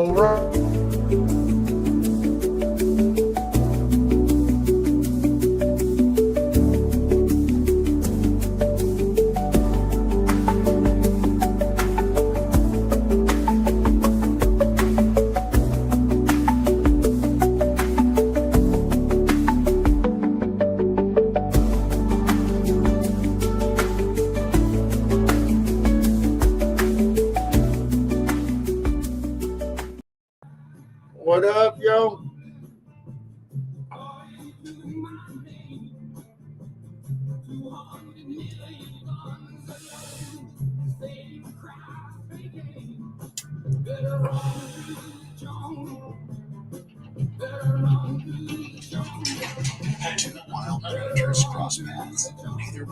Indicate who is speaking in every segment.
Speaker 1: Gonna run. What up, yo?
Speaker 2: Two wild creatures cross paths. Neither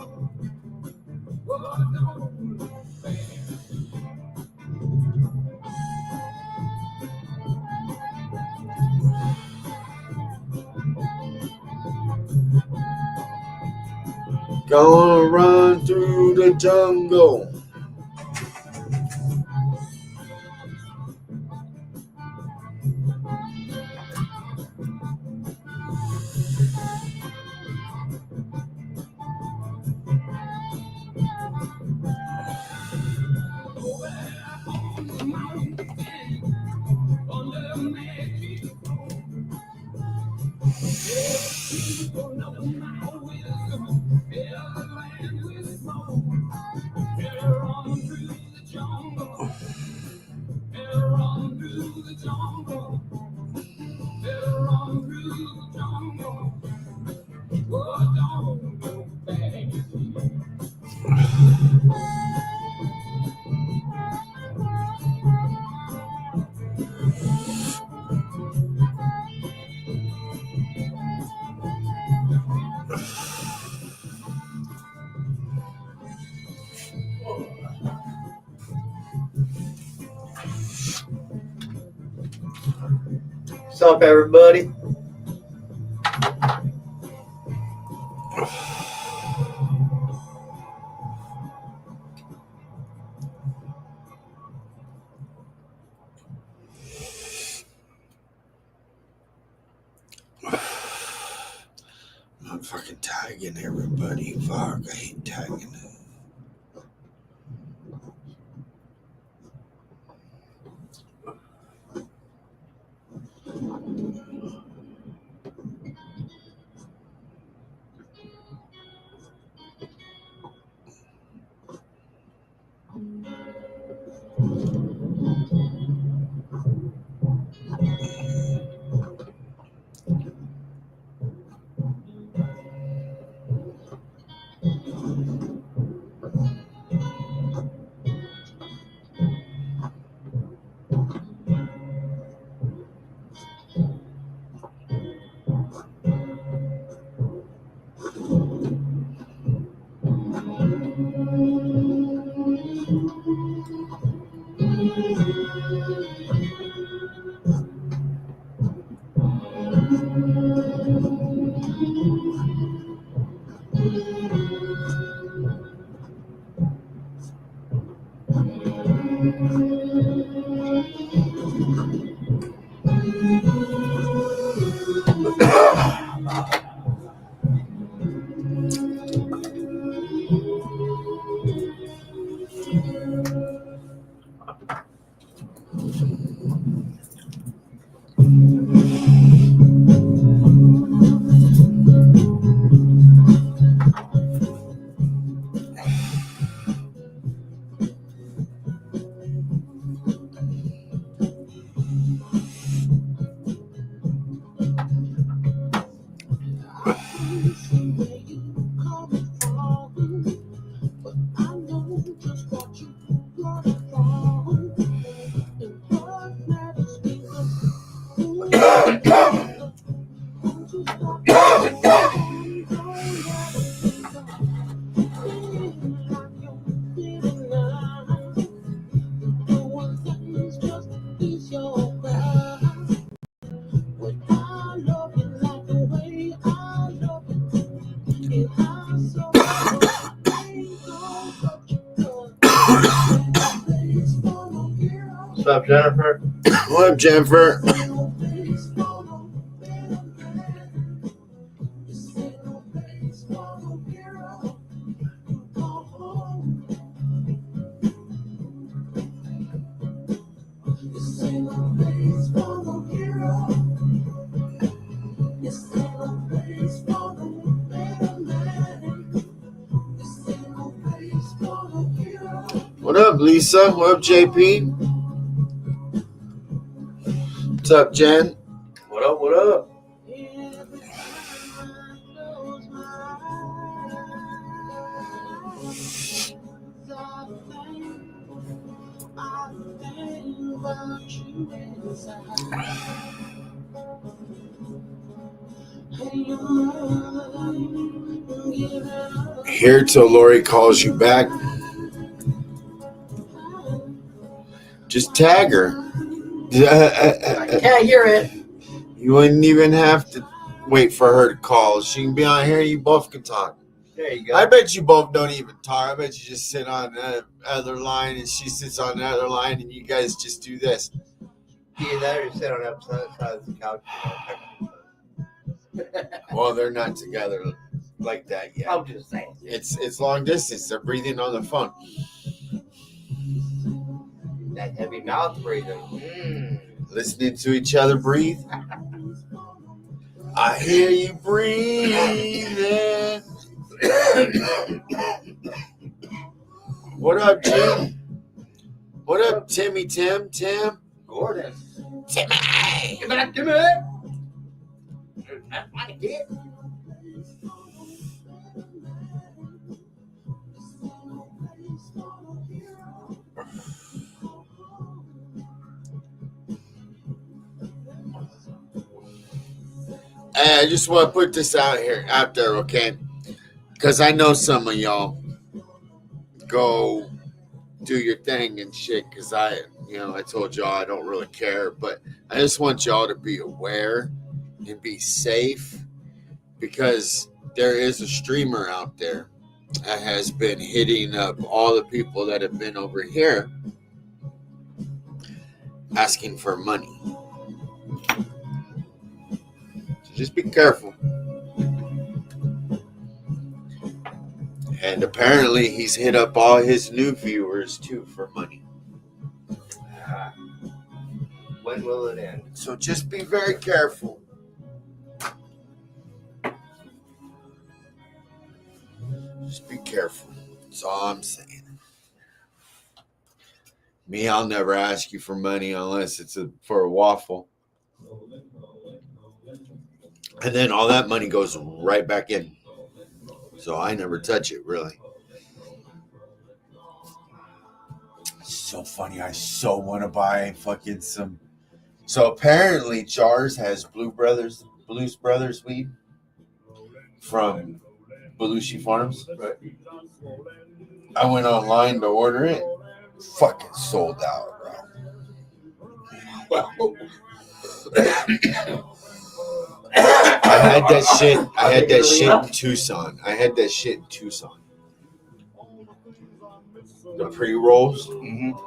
Speaker 1: Gonna run through the jungle. What's up, everybody? I'm fucking tagging everybody. Fuck, I hate tagging. What's up, Jennifer? What up, Jennifer? What up, Lisa? What up, JP? What's up, Jen?
Speaker 3: What up? What up?
Speaker 1: Here till Lori calls you back. Just tag her.
Speaker 3: I can't hear it.
Speaker 1: You wouldn't even have to wait for her to call. She can be on here. You both can talk.
Speaker 3: There you go.
Speaker 1: I bet you both don't even talk. I bet you just sit on the other line and she sits on the other line and you guys just do this.
Speaker 3: Either that or sit on the opposite side of the couch.
Speaker 1: Well, they're not together like that yet.
Speaker 3: I'm just saying.
Speaker 1: It's long distance. They're breathing on the phone.
Speaker 3: That heavy mouth breathing.
Speaker 1: Listening to each other breathe. I hear you breathing. What up, Jim? What up, Timmy? Tim?
Speaker 3: Gordon.
Speaker 1: Timmy!
Speaker 3: Give it up, Timmy! That's my kid.
Speaker 1: Hey, I just want to put this out there, okay? Because I know some of y'all go do your thing and shit. Because I told y'all I don't really care, but I just want y'all to be aware and be safe, because there is a streamer out there that has been hitting up all the people that have been over here asking for money. Just be careful. And apparently he's hit up all his new viewers too for money.
Speaker 3: When will it end?
Speaker 1: So just be very careful. Just be careful. That's all I'm saying. Me, I'll never ask you for money unless it's for a waffle. And then all that money goes right back in. So I never touch it, really. It's so funny. I so want to buy fucking some. So apparently Jars has Blues Brothers weed from Belushi Farms.
Speaker 3: Right.
Speaker 1: I went online to order it. Fucking sold out, bro. I had that shit in Tucson. The pre-rolls,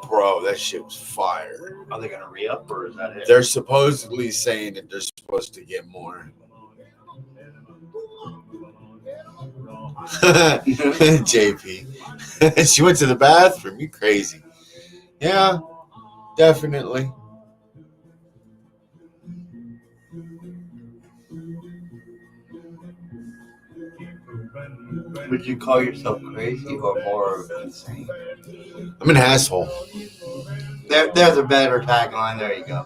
Speaker 1: bro, that shit was fire.
Speaker 3: Are they gonna re-up or is that it?
Speaker 1: They're supposedly saying that they're supposed to get more. JP. She went to the bathroom. You crazy. Yeah, definitely.
Speaker 3: Would you call yourself crazy or more insane?
Speaker 1: I'm an asshole.
Speaker 3: There's a better tagline. There you go.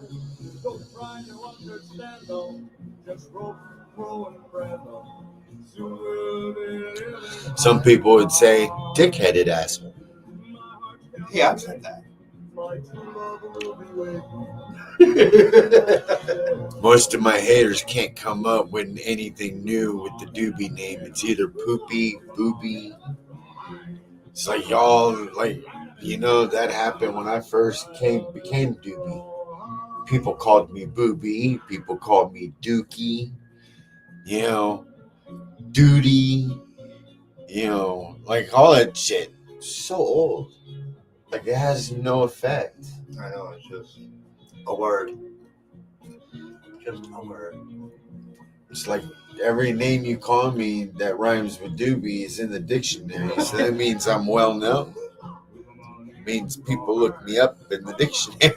Speaker 1: Some people would say dick-headed asshole.
Speaker 3: Yeah, I've said that.
Speaker 1: Most of my haters can't come up with anything new with the doobie name. It's either poopy, booby. It's like y'all, that happened when I first became doobie. People called me booby. People called me dookie. Duty. All that shit. So old. It has no effect.
Speaker 3: I know, it's just a word. Customer.
Speaker 1: It's like every name you call me that rhymes with doobie is in the dictionary. So that means I'm well known. It means people look me up in the dictionary.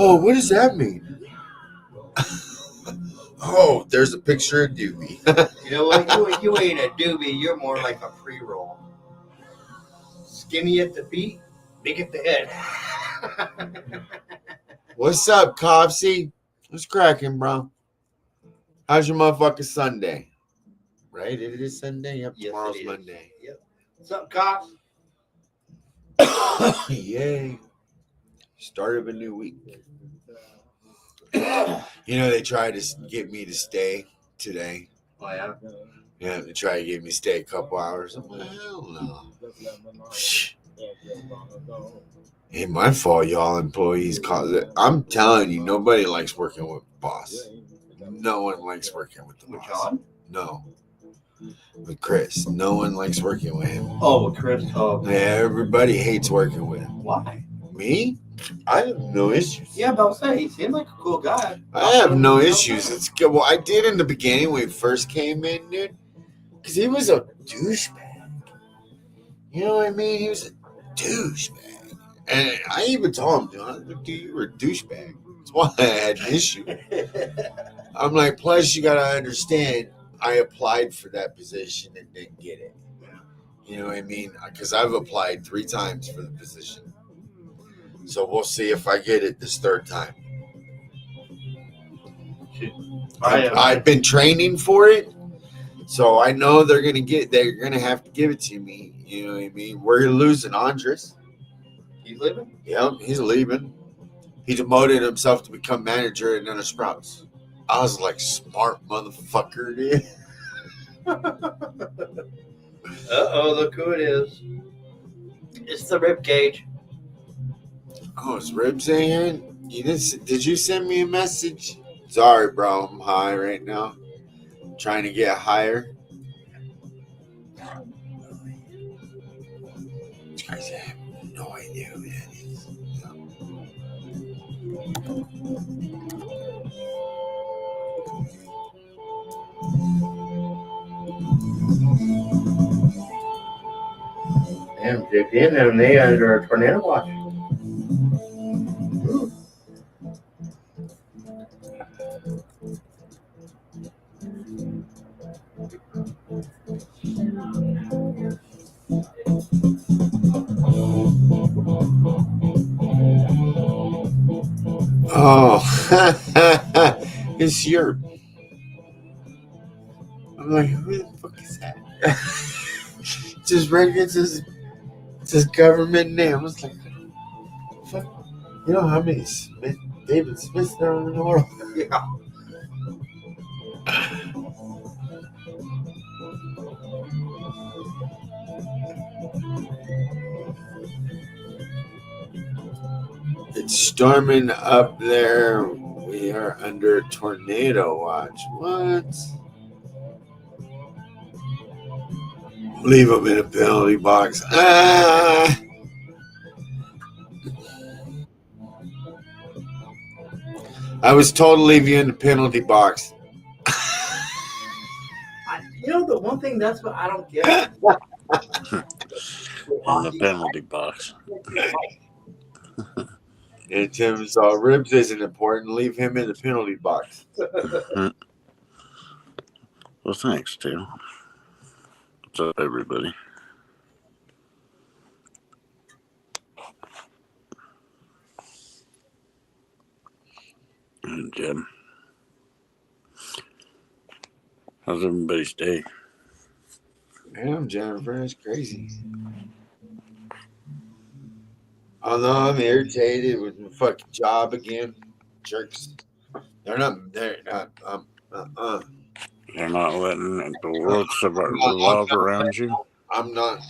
Speaker 1: Oh, what does that mean? Oh, there's a picture of doobie.
Speaker 3: You know what? You ain't a doobie. You're more like a pre-roll. Skinny at the feet, big at the head.
Speaker 1: What's up, Copsy? What's cracking, bro? How's your motherfucking Sunday? Right? It is Sunday. Yep,
Speaker 3: Yes,
Speaker 1: tomorrow's
Speaker 3: it is.
Speaker 1: Monday.
Speaker 3: Yep. What's up, cops?
Speaker 1: Yay. Start of a new week. They tried to get me to stay today.
Speaker 3: Oh yeah.
Speaker 1: Yeah, they tried to get me to stay a couple hours. I'm like, hell no. Ain't my fault, y'all employees. I'm telling you, nobody likes working with boss. No one likes working with the
Speaker 3: With
Speaker 1: boss.
Speaker 3: John?
Speaker 1: No. With Chris. No one likes working with him.
Speaker 3: Oh, with Chris. Oh,
Speaker 1: Yeah, everybody hates working with him.
Speaker 3: why?
Speaker 1: Me? I have no issues.
Speaker 3: Yeah, but I'll say he seemed like a cool guy.
Speaker 1: I have no issues. It's good. Well, I did in the beginning when he first came in, dude. Because he was a douchebag. You know what I mean? He was a douchebag. And I even told him, dude, you were a douchebag. That's why I had an issue. I'm like, plus you got to understand, I applied for that position and didn't get it. You know what I mean? Because I've applied 3 times for the position. So we'll see if I get it this third time. I've been training for it, so I know they're gonna have to give it to me. You know what I mean? We're losing Andres.
Speaker 3: He's leaving?
Speaker 1: Yep, he's leaving. He demoted himself to become manager at Nana Sprouts. I was like, smart motherfucker, dude.
Speaker 3: Uh-oh, look who it is. It's the rib cage.
Speaker 1: Oh, it's ribs in here? Did you send me a message? Sorry, bro. I'm high right now. I'm trying to get higher. It's crazy. I have no idea who that is.
Speaker 3: Damn, JP and they under a tornado watch.
Speaker 1: Oh, it's your. I'm like, who the fuck is that? Just records his government name. I was like, fuck. You know how many David Smiths there are in the world?
Speaker 3: Yeah.
Speaker 1: It's storming up there. We are under tornado watch. What? Leave him in a penalty box. Ah! I was told to leave you in the penalty box.
Speaker 3: The one thing that's what I don't get.
Speaker 4: In the penalty box.
Speaker 1: And Tim saw ribs isn't important. Leave him in the penalty box.
Speaker 4: Well, thanks, Tim. What's up, everybody? And Jim. How's everybody's day?
Speaker 1: Damn, Jennifer, that's crazy. Although I'm irritated with my fucking job again. Jerks. They're not. They're not.
Speaker 4: You're not letting the world revolve around you?
Speaker 1: I'm not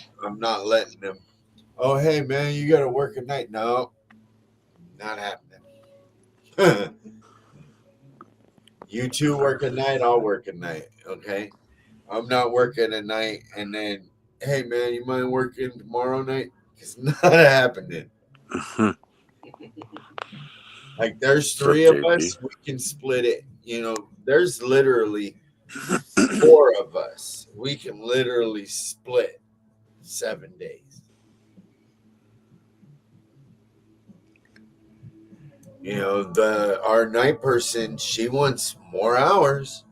Speaker 1: letting them. Oh, hey, man, you got to work at night. No, not happening. You two work at night. I'll work at night. Okay. I'm not working at night. And then, hey, man, you mind working tomorrow night? It's not happening. Like there's
Speaker 4: So,
Speaker 1: 3 of
Speaker 4: JP.
Speaker 1: us, we can split it. You know, there's literally 4 of us. We can literally split 7 days. You know, our night person, she wants more hours.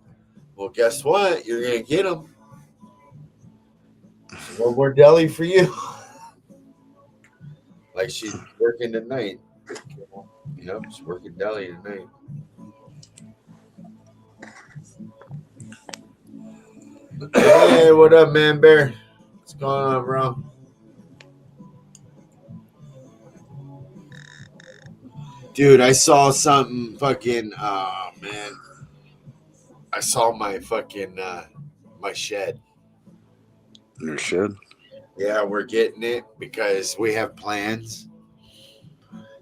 Speaker 1: Well, guess what? You're gonna get them. One more deli for you. Like she's working tonight. Yep, she's working deli tonight. Hey, what up, man, Bear? What's going on, bro? Dude, I saw something fucking. Oh man, I saw my fucking my shed.
Speaker 4: You should.
Speaker 1: Yeah, we're getting it because we have plans.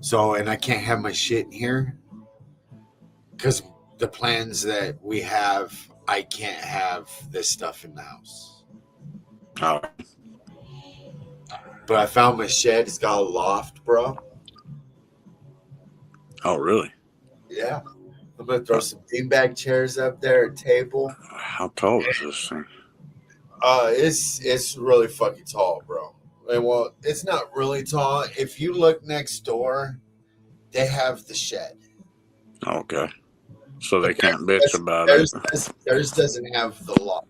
Speaker 1: So, and I can't have my shit in here because the plans that we have, I can't have this stuff in the house.
Speaker 4: Oh,
Speaker 1: But I found my shed. It's got a loft, bro.
Speaker 4: oh, really?
Speaker 1: Yeah. I'm gonna throw some beanbag chairs up there, a table.
Speaker 4: How tall is this thing?
Speaker 1: It's really fucking tall, bro. And well, it's not really tall. If you look next door, they have the shed.
Speaker 4: Okay. So they
Speaker 1: But
Speaker 4: can't bitch about it.
Speaker 1: theirs doesn't have the loft.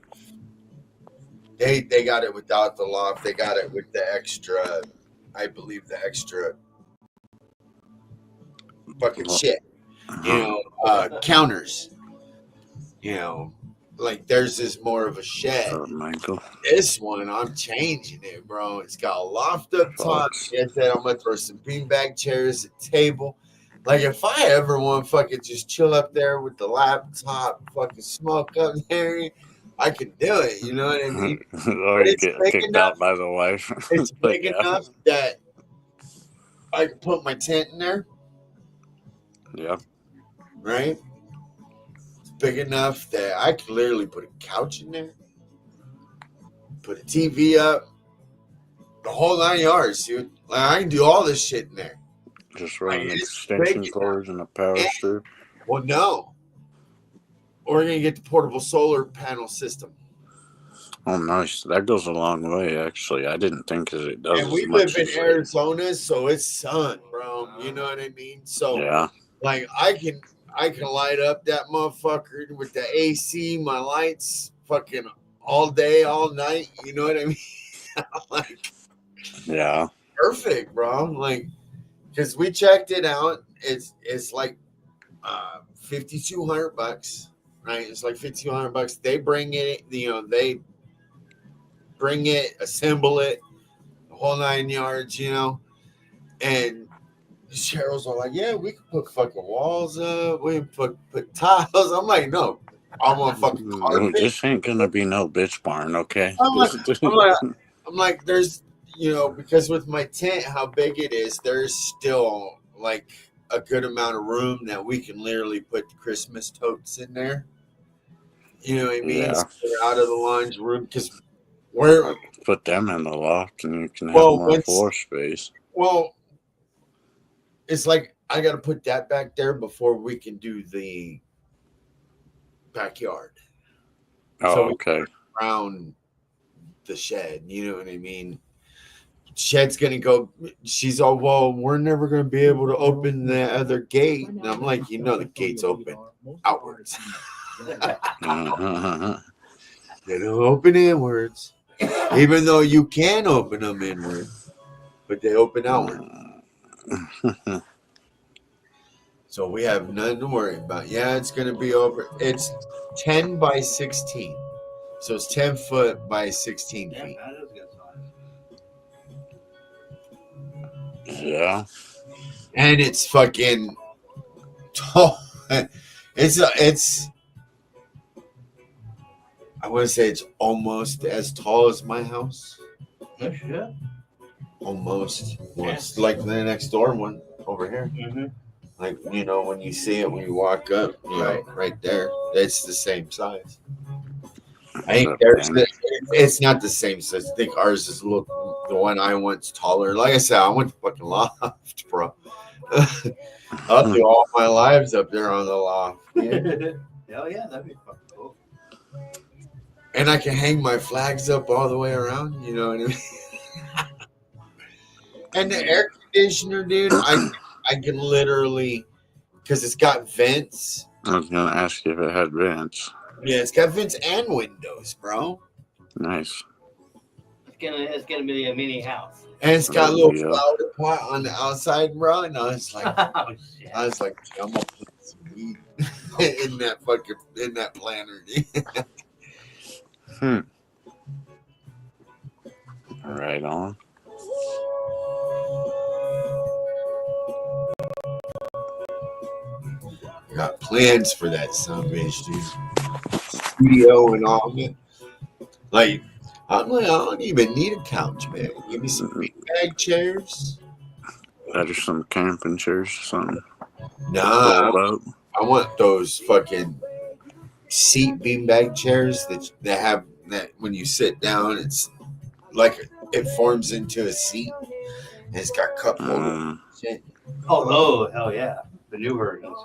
Speaker 1: They got it without the loft. They got it with the extra, I believe the extra fucking shit. You know, counters. You know, like theirs is more of a shed.
Speaker 4: Michael.
Speaker 1: This one, I'm changing it, bro. It's got a loft up top.
Speaker 4: Fucks.
Speaker 1: Like I said, I'm gonna throw some beanbag chairs, a table. Like if I ever want to fucking just chill up there with the laptop, fucking smoke up there, I can do it. You know what I mean?
Speaker 4: Or you
Speaker 1: it's
Speaker 4: get
Speaker 1: big
Speaker 4: kicked
Speaker 1: enough-
Speaker 4: out by the wife.
Speaker 1: It's
Speaker 4: Like,
Speaker 1: big enough that I can put my tent in there,
Speaker 4: Yeah.
Speaker 1: right? It's big enough that I can literally put a couch in there, put a TV up, the whole 9 yards, dude. Like, I can do all this shit in there.
Speaker 4: Just run an
Speaker 1: It's
Speaker 4: extension
Speaker 1: big
Speaker 4: cord and a power
Speaker 1: Yeah.
Speaker 4: strip.
Speaker 1: Well, no. We're gonna get the portable solar panel system.
Speaker 4: Oh, nice. That goes a long way, actually. I didn't think it does
Speaker 1: And
Speaker 4: as
Speaker 1: we
Speaker 4: much
Speaker 1: live in
Speaker 4: as
Speaker 1: Arizona, so it's sun, bro. You know what I mean? So
Speaker 4: Yeah.
Speaker 1: like I can light up that motherfucker with the AC, my lights, fucking all day, all night. You know what I mean? Like
Speaker 4: Yeah.
Speaker 1: perfect, bro. Like because we checked it out. It's like $5,200, right? It's like $5,200. They bring it, you know, they bring it, assemble it, the whole 9 yards, you know. And Cheryl's all like, yeah, we can put fucking walls up, we can put tiles. I'm like, no, I want fucking carpet.
Speaker 4: This ain't gonna be no bitch barn, okay?
Speaker 1: I'm like, there's, you know, because with my tent, how big it is, there's still like a good amount of room that we can literally put the Christmas totes in there. You know what I mean?
Speaker 4: Yeah.
Speaker 1: So they're out of the laundry room because we're
Speaker 4: Put them in the loft and you can have
Speaker 1: Well,
Speaker 4: more
Speaker 1: once-
Speaker 4: floor space.
Speaker 1: well. It's like I got to put that back there before we can do the backyard.
Speaker 4: Oh,
Speaker 1: So we
Speaker 4: okay.
Speaker 1: Around the shed, you know what I mean? Shed's gonna go. She's all, well, we're never gonna be able to open the other gate. And I'm like, you know, the gate's open outwards.
Speaker 4: Uh-huh.
Speaker 1: They don't open inwards, even though you can open them inwards, but they open outward. So we have nothing to worry about. Yeah, it's gonna be over. It's 10 by 16, so it's 10 foot by 16 feet.
Speaker 4: Yeah.
Speaker 1: And it's fucking tall. It's I want to say it's almost as tall as my house.
Speaker 3: Yeah.
Speaker 1: Almost. Well, it's like the next door one over here.
Speaker 3: Mm-hmm.
Speaker 1: Like, you know, when you see it when you walk up, you know, right there, it's the same size. I think it's not the same size. I think ours is a little The one I want's taller. Like I said, I went to fucking loft, bro. I'll do all my lives up there on the loft.
Speaker 3: Hell yeah, that'd be fucking cool.
Speaker 1: And I can hang my flags up all the way around. You know what I mean? And the air conditioner, dude, I can literally, because it's got vents.
Speaker 4: I was gonna ask you if it had vents.
Speaker 1: Yeah, it's got vents and windows, bro.
Speaker 4: Nice.
Speaker 3: It's gonna be a mini house.
Speaker 1: And it's got a little
Speaker 4: Yeah.
Speaker 1: flower pot on the outside, bro. And I was like,
Speaker 3: Oh shit.
Speaker 1: I'm gonna put some weed in that planter, dude.
Speaker 4: Right on.
Speaker 1: Got plans for that sumbitch, dude. Studio and all, man. Like, I'm like, I don't even need a couch, man. Give me some big bag chairs.
Speaker 4: That or some camping chairs or something.
Speaker 1: Nah,
Speaker 4: Fold up.
Speaker 1: I want those fucking seat beanbag chairs that have that when you sit down, it's like it forms into a seat and it's got cup holders. Shit.
Speaker 3: Oh, hell yeah. The new versions.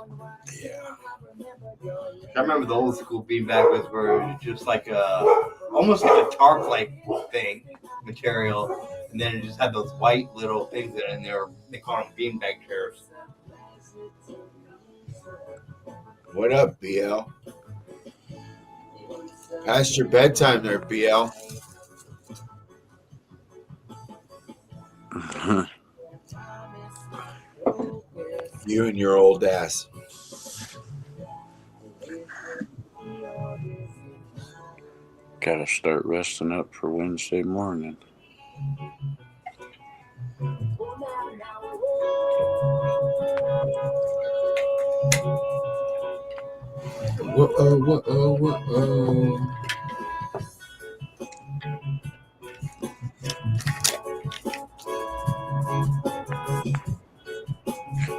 Speaker 1: Yeah.
Speaker 3: I remember the old school beanbag was where it was just like almost like a tarp like thing, material, and then it just had those white little things in it, and they call them beanbag chairs.
Speaker 1: What up, BL? Past your bedtime there, BL. You and your old ass.
Speaker 4: Gotta start resting up for Wednesday morning.
Speaker 1: Whoa.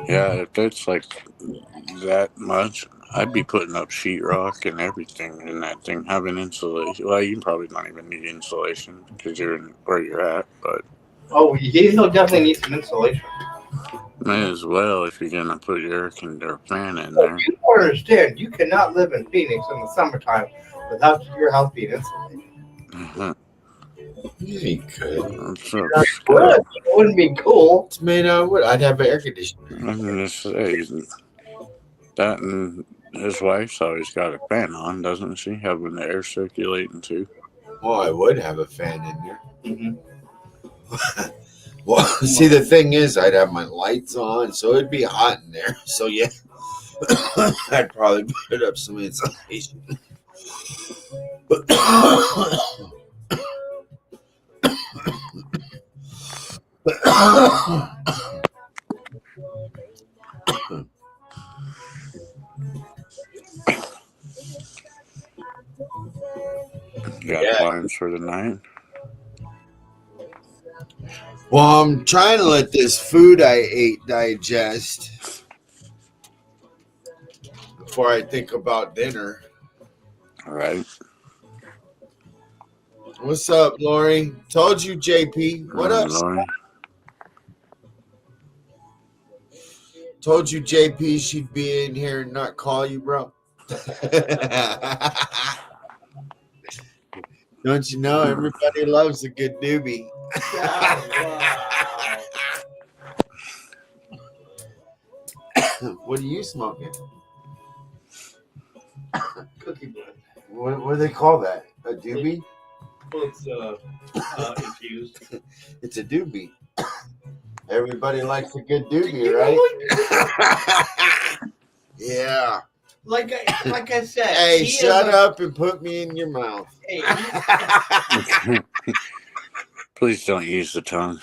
Speaker 4: Yeah, if it's like that much, I'd be putting up sheetrock and everything in that thing, having insulation. Well, you probably don't even need insulation because you're in where you're at, but
Speaker 3: Oh, he'll definitely need some insulation.
Speaker 4: may as well if you're gonna put your air conditioner fan in there.
Speaker 3: You don't understand. You cannot live in Phoenix in the summertime without your house being insulated.
Speaker 1: Yeah, you could.
Speaker 4: What's up,
Speaker 3: It
Speaker 4: Scott?
Speaker 3: wouldn't be cool.
Speaker 1: It's made out of wood. I'd have an air conditioner.
Speaker 4: I can just say that, and his wife's always got a fan on, doesn't she? Having the air circulating too.
Speaker 1: Well, I would have a fan in there.
Speaker 3: Mm-hmm.
Speaker 1: Well, see, the thing is, I'd have my lights on, so it'd be hot in there. So, yeah, I'd probably put up some insulation.
Speaker 4: You got plans for the night?
Speaker 1: Well, I'm trying to let this food I ate digest before I think about dinner.
Speaker 4: All right.
Speaker 1: What's up, Lori? Told you, JP. What up?
Speaker 4: Lori?
Speaker 1: Told you, JP, she'd be in here and not call you, bro. Don't you know everybody loves a good doobie? What are you smoking?
Speaker 3: Cookie blend.
Speaker 1: What do they call that? A doobie?
Speaker 3: Well, it's infused.
Speaker 1: It's a doobie. Everybody likes a good doobie, right? Yeah.
Speaker 3: Like I said.
Speaker 1: Hey, shut up and put me in your mouth.
Speaker 3: Hey,
Speaker 4: Please don't use the tongue.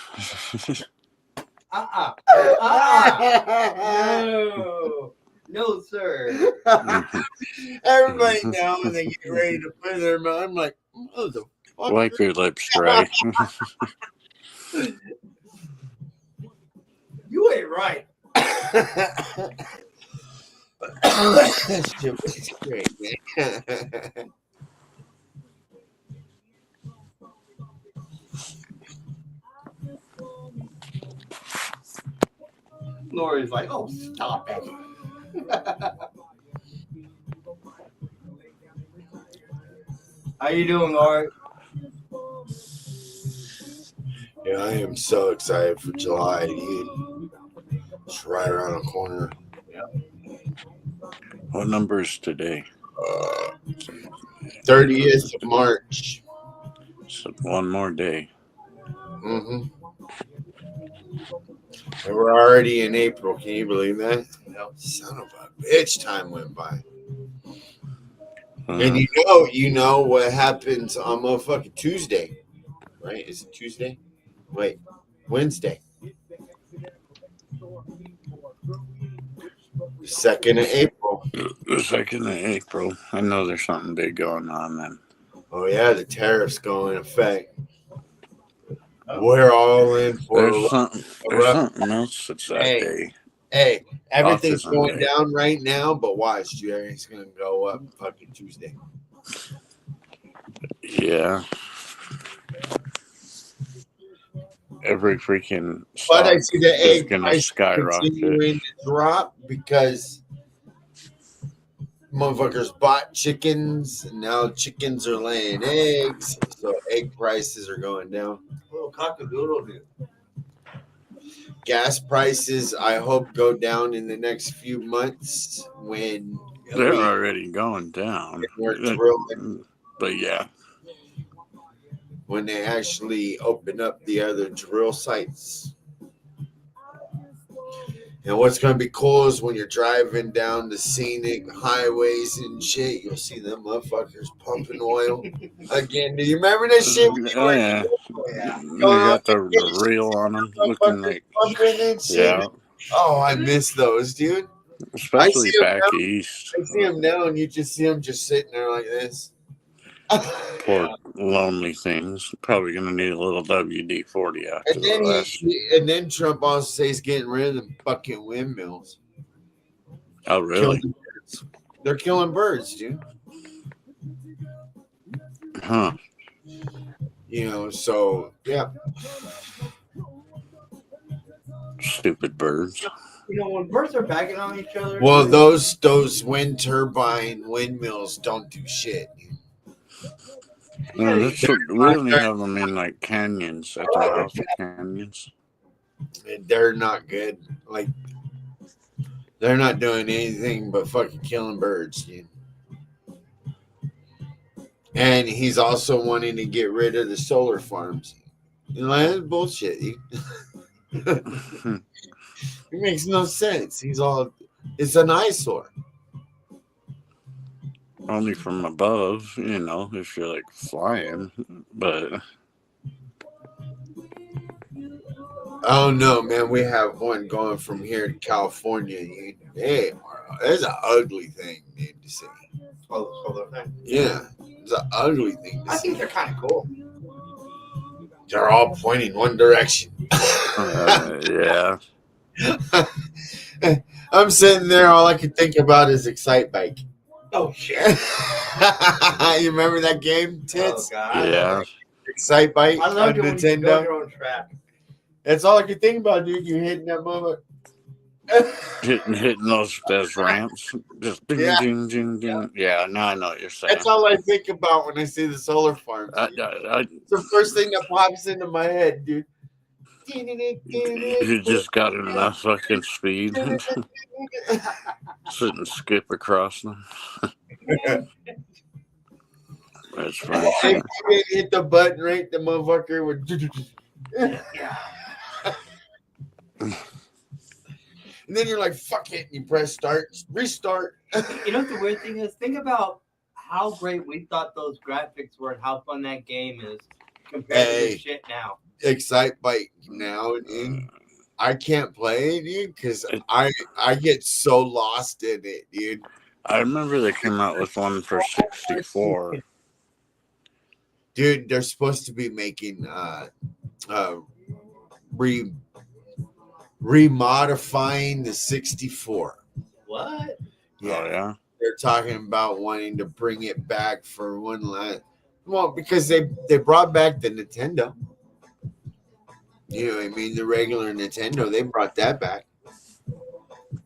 Speaker 3: No, sir.
Speaker 1: Everybody now when they get ready to put their mouth, I'm like, motherfucker.
Speaker 4: Wipe your lips dry.
Speaker 3: You ain't right.
Speaker 1: That shit was great, man.
Speaker 3: Lori's like, oh, stop it. How you doing, Lori?
Speaker 1: Yeah, I am so excited for July, dude. It's right around the corner.
Speaker 4: What number is today?
Speaker 1: 30th of March.
Speaker 4: So one more day.
Speaker 1: Mm-hmm. And we're already in April. Can you believe that?
Speaker 3: Yep.
Speaker 1: Son of a bitch, time went by.
Speaker 4: Uh,
Speaker 1: And you know what happens on motherfucking Tuesday, right? Is it Tuesday? Wait, Wednesday. 2nd of April.
Speaker 4: the 2nd of April. I know there's something big going on then.
Speaker 1: Oh yeah, the tariffs go in effect. We're all in for
Speaker 4: There's something else that's that
Speaker 1: Hey.
Speaker 4: day.
Speaker 1: Hey, everything's
Speaker 4: Autism
Speaker 1: going
Speaker 4: Day.
Speaker 1: down right now, but watch, Jerry's gonna go up fucking Tuesday.
Speaker 4: Yeah. Every freaking
Speaker 1: But I
Speaker 4: stock
Speaker 1: see the
Speaker 4: is
Speaker 1: egg
Speaker 4: gonna
Speaker 1: price
Speaker 4: skyrocket.
Speaker 1: continuing to drop because motherfuckers bought chickens, and now chickens are laying eggs, so egg prices are going down.
Speaker 3: Little cockadoodle dude.
Speaker 1: Gas prices, I hope, go down in the next few months when
Speaker 4: They're already going down.
Speaker 1: we're drilling,
Speaker 4: But yeah,
Speaker 1: when they actually open up the other drill sites. And what's going to be cool is when you're driving down the scenic highways and shit, you'll see them motherfuckers pumping oil again. Do you remember that shit?
Speaker 4: oh yeah, they got the reel on them, looking like
Speaker 1: pumping and shit.
Speaker 4: yeah.
Speaker 1: Oh, I miss those, dude.
Speaker 4: Especially back
Speaker 1: now.
Speaker 4: east.
Speaker 1: I see them now, and you just see them just sitting there like this.
Speaker 4: Poor lonely things. Probably gonna need a little WD-40 after
Speaker 1: And then
Speaker 4: the last.
Speaker 1: and then Trump also says he's getting rid of them fucking windmills.
Speaker 4: Oh really?
Speaker 1: Killing birds. They're killing birds, dude.
Speaker 4: Huh?
Speaker 1: You know, so yeah.
Speaker 4: Stupid birds.
Speaker 3: You know, when birds are backing on each other.
Speaker 1: Well, those wind turbine windmills don't do shit.
Speaker 4: No, we only have them in like canyons at the mouth of canyons.
Speaker 1: They're not good. Like they're not doing anything but fucking killing birds, dude. And he's also wanting to get rid of the solar farms. You know, that's bullshit. It makes no sense. It's an eyesore.
Speaker 4: Only from above, you know, if you're like flying, but
Speaker 1: Oh no, man! We have one going from here to California. It's an ugly thing, dude, to see.
Speaker 3: Oh, the solar thing.
Speaker 1: Yeah, it's an ugly thing to
Speaker 3: I
Speaker 1: see.
Speaker 3: think they're kind of cool.
Speaker 1: They're all pointing one direction.
Speaker 4: yeah.
Speaker 1: I'm sitting there. All I can think about is Excite Bike.
Speaker 3: Oh shit!
Speaker 1: You remember that game, Tits?
Speaker 3: Oh god!
Speaker 4: Yeah.
Speaker 1: Excite Bike
Speaker 3: I
Speaker 1: on
Speaker 3: love it when you build
Speaker 1: Nintendo.
Speaker 3: your own track.
Speaker 1: That's all I can think about, dude. You hitting that moment.
Speaker 4: Hitting those ramps. Just ding,
Speaker 1: Yeah.
Speaker 4: ding, ding, ding. Yeah, now I know what you're saying.
Speaker 1: That's all I think about when I see the solar farms. It's the first thing that pops into my head, dude.
Speaker 4: You just got enough fucking speed. Sit and skip across them. That's funny.
Speaker 1: If you didn't hit the button right, the motherfucker would. And then you're like, fuck it. And you press start, restart.
Speaker 3: You know what the weird thing is? Think about how great we thought those graphics were and how fun that game is compared to
Speaker 1: Hey.
Speaker 3: this shit now.
Speaker 1: Excite Bike now, dude. I can't play it, dude, because I get so lost in it, dude.
Speaker 4: I remember they came out with one for 64.
Speaker 1: Dude, they're supposed to be making remodifying the 64.
Speaker 3: What?
Speaker 1: Yeah.
Speaker 4: Oh, yeah?
Speaker 1: They're talking about wanting to bring it back for one last. Well, because they brought back the Nintendo. You know what I mean? The regular Nintendo, they brought that back.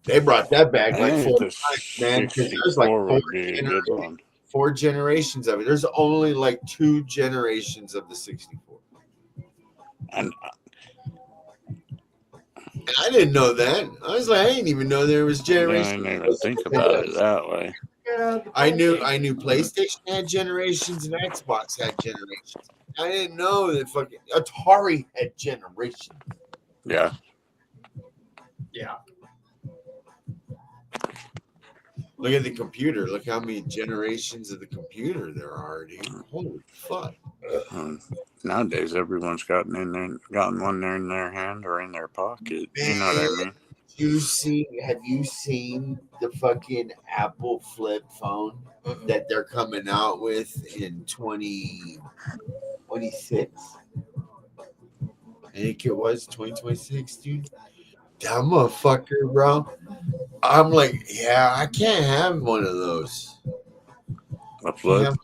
Speaker 1: They brought that back
Speaker 4: I
Speaker 1: like
Speaker 4: think
Speaker 1: 4
Speaker 4: the
Speaker 1: times, man. Because there's like
Speaker 4: 64 would be a good one.
Speaker 1: 4 generations of it. There's only like 2 generations of the 64.
Speaker 4: And
Speaker 1: And I didn't know that. I was like, I didn't even know there was
Speaker 4: I
Speaker 1: generations.
Speaker 4: didn't even think about it that way.
Speaker 1: I knew PlayStation had generations and Xbox had generations. I didn't know that fucking Atari had generations.
Speaker 4: Yeah.
Speaker 3: Yeah.
Speaker 1: Look at the computer. Look how many generations of the computer there are, dude. Holy fuck.
Speaker 4: Nowadays, everyone's gotten one there in their hand or in their pocket. You know what I mean?
Speaker 1: Have you seen the fucking Apple flip phone that they're coming out with in 2026? I think it was 2026, dude. That motherfucker, bro. I'm like, yeah, I can't have one of those.
Speaker 4: A flip?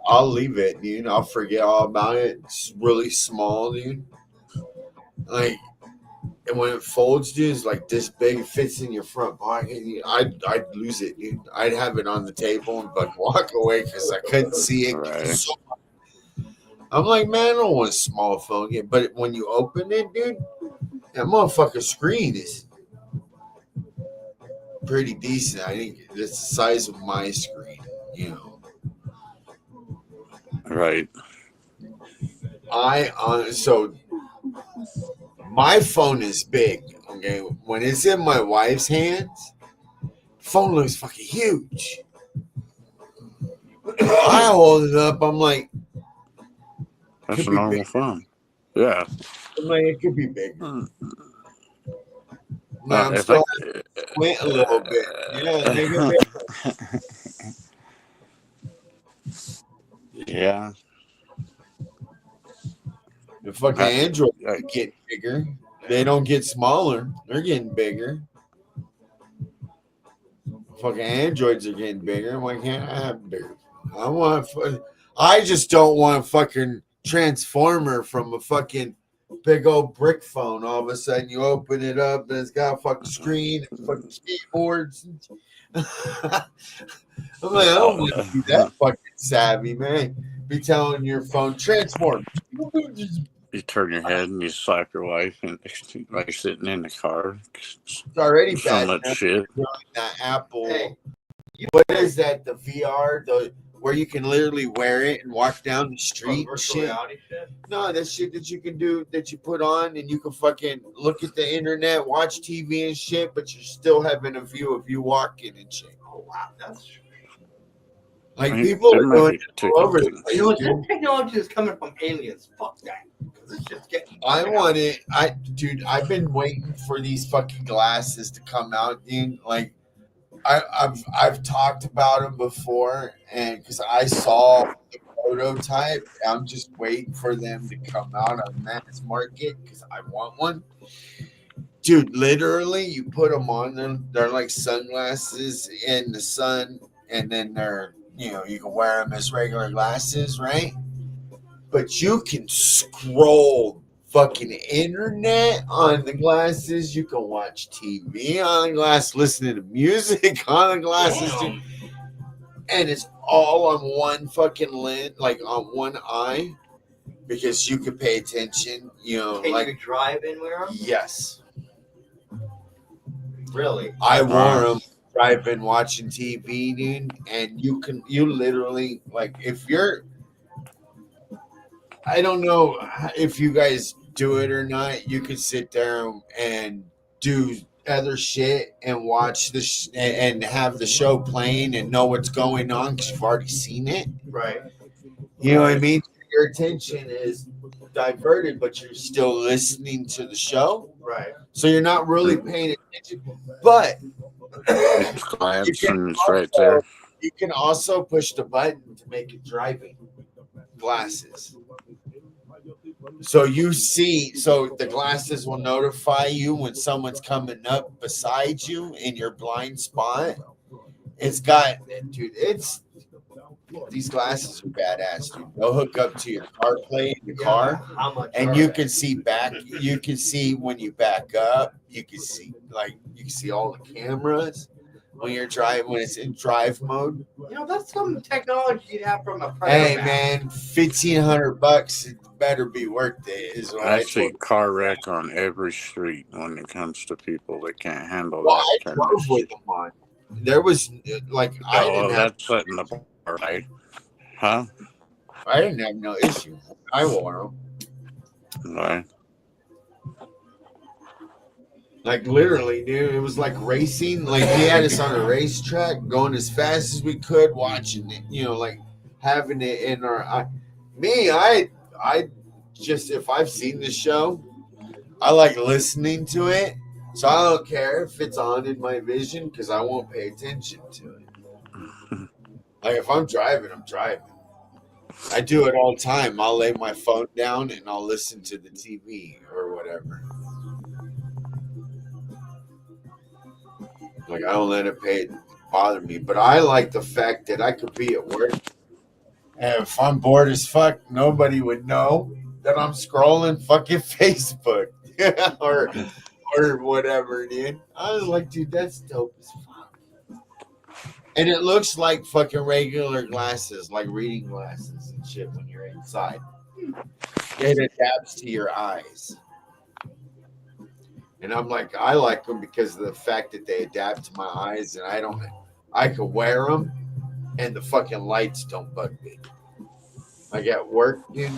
Speaker 1: I'll leave it, dude. I'll forget all about it. It's really small, dude. Like, and when it folds, dude, it's like this big. It fits in your front pocket. I'd lose it, dude. I'd have it on the table and like walk away because I couldn't see it.
Speaker 4: Right.
Speaker 1: I'm like, man, I don't want a small phone. But when you open it, dude, that motherfucker screen is pretty decent. I think it's the size of my screen, you know.
Speaker 4: Right.
Speaker 1: So my phone is big. Okay, when it's in my wife's hands, phone looks fucking huge. I hold it up. I'm like,
Speaker 4: That's a normal phone. Yeah.
Speaker 1: I'm like, it could be bigger. No, I'm
Speaker 4: If
Speaker 1: still squint a little bit. Yeah, make it bigger.
Speaker 4: Yeah.
Speaker 1: The fucking Android get bigger. They don't get smaller. They're getting bigger. Fucking Androids are getting bigger. Why can't I have bigger? I just don't want a fucking transformer from a fucking big old brick phone. All of a sudden, you open it up and it's got a fucking screen and fucking keyboards. I'm like, I don't want to be that fucking savvy, man. Be telling your phone transform.
Speaker 4: You turn your head and you slap your wife and like sitting in the car.
Speaker 1: It's already
Speaker 4: So
Speaker 1: bad.
Speaker 4: much shit.
Speaker 1: That Apple.
Speaker 3: Hey.
Speaker 1: What is that? The VR, where you can literally wear it and walk down the street and shit.
Speaker 3: Shit?
Speaker 1: No, that shit that you can do that you put on and you can fucking look at the internet, watch TV and shit, but you're still having a view of you walking and shit.
Speaker 3: Oh wow, that's
Speaker 1: like people are doing it all over.
Speaker 3: You know what? That technology is coming from aliens. Fuck that. It's just getting.
Speaker 1: I want it. Dude, I've been waiting for these fucking glasses to come out, dude. Like, I've talked about them before, and because I saw the prototype, I'm just waiting for them to come out on mass market because I want one. Dude, literally, you put them on them. They're like sunglasses in the sun, and then you can wear them as regular glasses, right? But you can scroll fucking internet on the glasses. You can watch TV on the glass, listening to music on the glasses, dude. And it's all on one fucking lens, like on one eye, because you can pay attention.
Speaker 3: Can you drive and wear them?
Speaker 1: Yes.
Speaker 3: Really?
Speaker 1: I wore them driving, watching TV, dude, and you literally, like, if you're, I don't know if you guys do it or not. You can sit there and do other shit and watch this and have the show playing and know what's going on because you've already seen it.
Speaker 3: Right.
Speaker 1: You know what I mean? Your attention is diverted, but you're still listening to the show.
Speaker 3: Right.
Speaker 1: So you're not really paying attention. But
Speaker 4: it's glancing, it's right there.
Speaker 1: You can also push the button to make it driving glasses. So the glasses will notify you when someone's coming up beside you in your blind spot. It's got, dude, These glasses are badass, dude. They'll hook up to your CarPlay in your car,
Speaker 3: How much?
Speaker 1: and
Speaker 3: are
Speaker 1: you
Speaker 3: they?
Speaker 1: can see back. You can see when you back up. You can see you can see all the cameras when you're driving when it's in drive mode.
Speaker 3: That's some technology you'd have from a
Speaker 1: Hey
Speaker 3: predator map.
Speaker 1: man, $1,500. It better be worth it. Is what
Speaker 4: I
Speaker 1: I
Speaker 4: see
Speaker 1: told.
Speaker 4: car wreck on every street when it comes to people that can't handle
Speaker 1: Well,
Speaker 4: that
Speaker 1: I
Speaker 4: kind of
Speaker 1: drove with
Speaker 4: shit.
Speaker 1: them on. There was I
Speaker 4: Oh,
Speaker 1: didn't
Speaker 4: well,
Speaker 1: have
Speaker 4: that's setting the bar right, huh?
Speaker 1: I didn't have no issue. I wore them.
Speaker 4: Right.
Speaker 1: Like literally, dude, it was like racing. Like he had us on a racetrack, going as fast as we could, watching it. Like having it in our. I just if I've seen the show, I like listening to it. So I don't care if it's on in my vision because I won't pay attention to it. Like if I'm driving, I'm driving. I do it all the time. I'll lay my phone down and I'll listen to the TV or whatever. Like I don't let it bother me. But I like the fact that I could be at work and if I'm bored as fuck, nobody would know that I'm scrolling fucking Facebook or whatever, dude. I was like, dude, that's dope as fuck. And it looks like fucking regular glasses, like reading glasses and shit when you're inside. It adapts to your eyes. And I'm like, I like them because of the fact that they adapt to my eyes, and I could wear them, and the fucking lights don't bug me. Like at work, dude.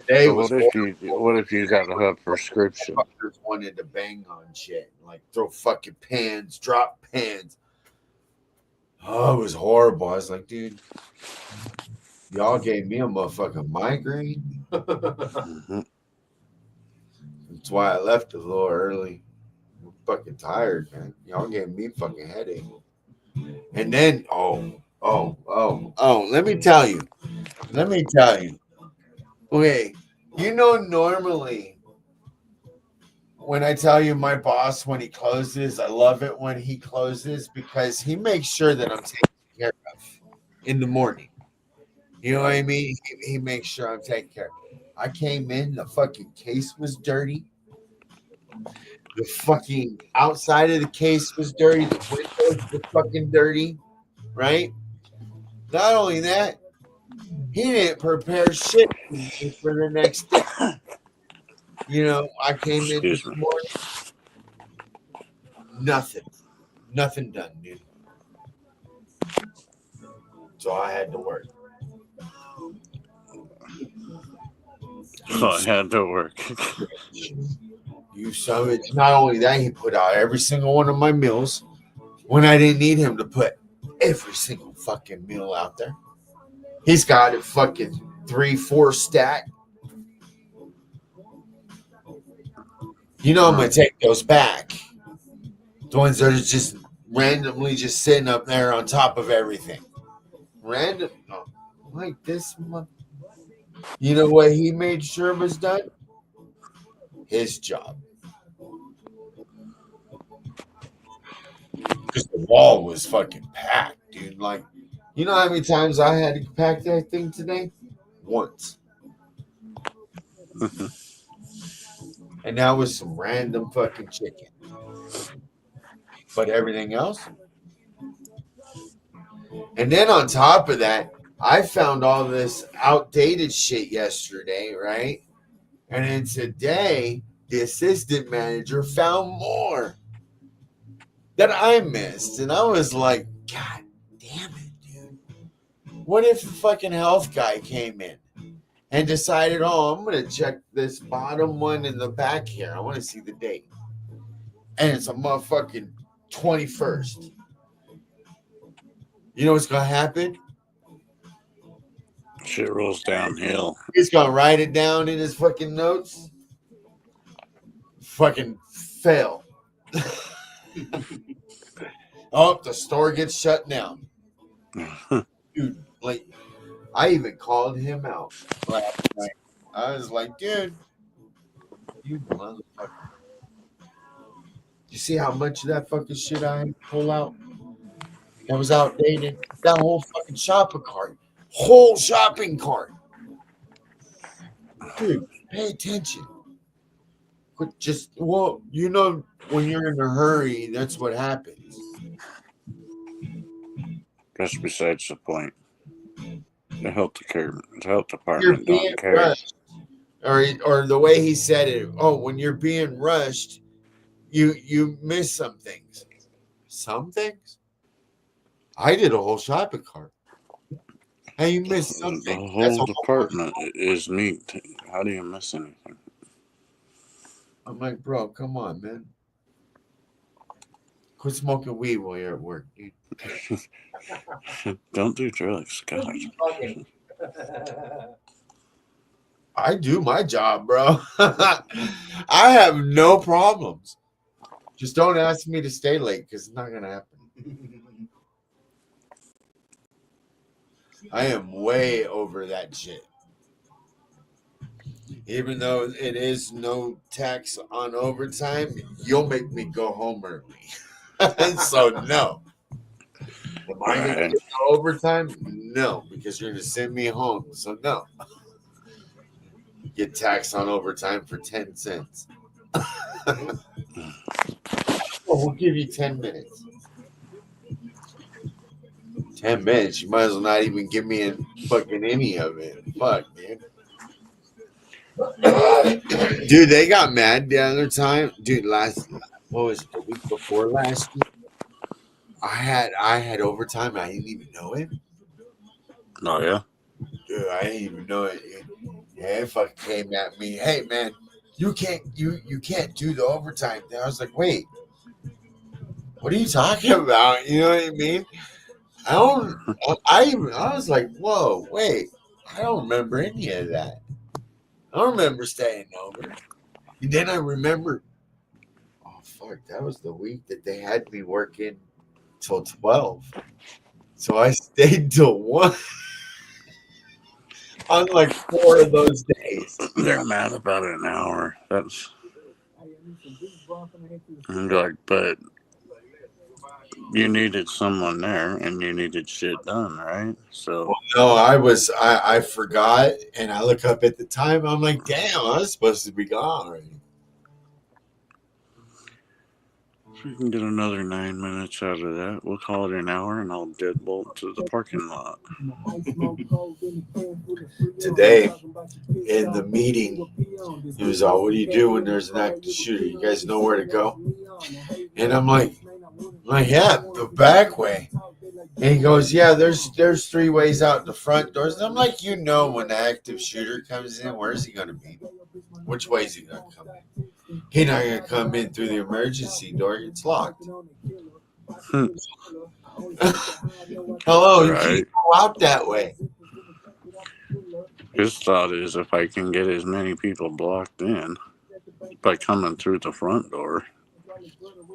Speaker 1: Today
Speaker 4: So
Speaker 1: was
Speaker 4: what if you got a prescription?
Speaker 1: fuckers wanted to bang on shit, like throw fucking pans, drop pans. Oh, it was horrible. I was like, dude, y'all gave me a motherfucking migraine.
Speaker 4: Mm-hmm.
Speaker 1: That's why I left a little early. I'm fucking tired, man. Y'all gave me fucking headache. And then, let me tell you. Okay, normally when I tell you my boss when he closes, I love it when he closes because he makes sure that I'm taken care of in the morning. You know what I mean? He makes sure I'm taken care of. I came in, the fucking case was dirty. The fucking outside of the case was dirty. The windows were fucking dirty, right? Not only that, he didn't prepare shit for the next day. I came in this
Speaker 4: Excuse me.
Speaker 1: morning, nothing done, dude. So I had to work.
Speaker 4: So I had to work.
Speaker 1: You son of a- Not only that, he put out every single one of my meals when I didn't need him to put every single fucking meal out there. He's got it fucking 3-4 stack. I'm gonna take those back. The ones that are just randomly just sitting up there on top of everything. Random, like this month. You know what he made sure was done? His job. Because the wall was fucking packed, dude. Like, you know how many times I had to pack that thing today? Once. And that was some random fucking chicken. But everything else. And then on top of that, I found all this outdated shit yesterday, right? And then today, the assistant manager found more that I missed. And I was like, God damn it, dude. What if the fucking health guy came in and decided, oh, I'm going to check this bottom one in the back here. I want to see the date. And it's a motherfucking 21st. You know what's going to happen?
Speaker 4: Shit rolls downhill.
Speaker 1: He's going to write it down in his fucking notes. Fucking fail. Oh, the store gets shut down. Dude, like, I even called him out last night. I was like, dude, you motherfucker. You see how much of that fucking shit I had to pull out? That was outdated. That whole fucking shopping cart. Whole shopping cart. Dude, pay attention. Quit just, well, you know, when you're in a hurry, that's what happens.
Speaker 4: That's besides the point. The health
Speaker 1: You're
Speaker 4: department
Speaker 1: being
Speaker 4: don't care.
Speaker 1: rushed. Or the way he said it, oh, when you're being rushed, you miss some things. Some things? I did a whole shopping cart. How you miss some
Speaker 4: The
Speaker 1: things? That's
Speaker 4: whole
Speaker 1: a whole
Speaker 4: department is neat. How do you miss anything?
Speaker 1: I'm like, bro, come on, man. Quit smoking weed while you're at work, dude.
Speaker 4: Don't do drugs, God.
Speaker 3: Fucking.
Speaker 1: I do my job, bro. I have no problems. Just don't ask me to stay late because it's not gonna happen. I am way over that shit. Even though it is no tax on overtime, you'll make me go home early. So no. Am I gonna
Speaker 4: Right.
Speaker 1: get no overtime? No, because you're gonna send me home. So no. Get taxed on overtime for 10 cents. Well, we'll give you 10 minutes. 10 minutes. You might as well not even give me a fucking any of it. Fuck, dude. Dude, they got mad the other time. Dude, what was it, the week before last week? I had overtime. I didn't even know it.
Speaker 4: Oh yeah.
Speaker 1: Dude, I didn't even know it. Yeah, it fucking came at me. Hey man, you can't do the overtime thing. I was like, wait, what are you talking about? You know what I mean? I was like, whoa, wait, I don't remember any of that. I don't remember staying over. And then I remember, oh fuck, that was the week that they had me working till 12. So I stayed till 1 on like 4 of those days.
Speaker 4: They're mad about an hour. That's like, but you needed someone there and you needed shit done, right? So
Speaker 1: No, I forgot, and I look up at the time. I'm like, damn, I was supposed to be gone already.
Speaker 4: if we can get another 9 minutes out of that, we'll call it an hour and I'll deadbolt to the parking lot.
Speaker 1: Today, in the meeting, he was all, what do you do when there's an active shooter? You guys know where to go? And I'm like, yeah, the back way. And he goes, yeah, there's 3 ways out the front doors. And I'm like, you know, when the active shooter comes in, where's he going to be? Which way is he going to come in? He's not going to come in through the emergency door. It's locked. Hello, you can't go out that way.
Speaker 4: His thought is if I can get as many people blocked in by coming through the front door.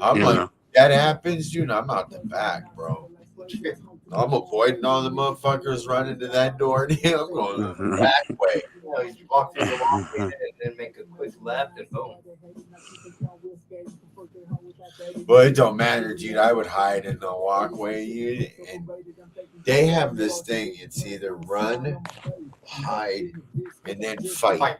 Speaker 1: I'm like, if that happens, dude, I'm out the back, bro. I'm avoiding all the motherfuckers running to that door. I'm going the back way.
Speaker 3: Well, you walk through the walkway and then make a quick left and boom.
Speaker 1: But it don't matter, dude. I would hide in the walkway. And they have this thing. It's either run, hide, and then fight.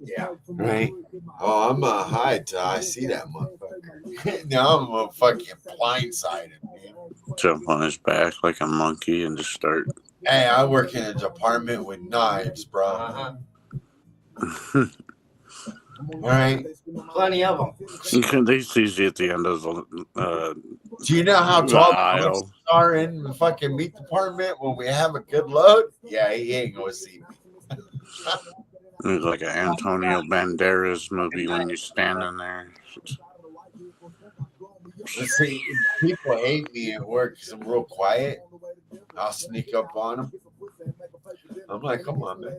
Speaker 3: Yeah.
Speaker 1: Right? Oh, I'm going to hide till I see that motherfucker. Now I'm going to fucking blindsided, man.
Speaker 4: Jump on his back like a monkey and just start.
Speaker 1: Hey, I work in a department with knives, bro.
Speaker 3: Uh-huh.
Speaker 1: All right.
Speaker 3: Plenty of them.
Speaker 4: They sees you at the end of the
Speaker 1: Do you know how tall the
Speaker 4: aisle.
Speaker 1: horses are in the fucking meat department when we have a good load? Yeah, he ain't going to see me.
Speaker 4: It's like an Antonio Banderas movie when you're standing there.
Speaker 1: Let's see, people hate me at work because I'm real quiet. I'll sneak up on them. I'm like, come on, man.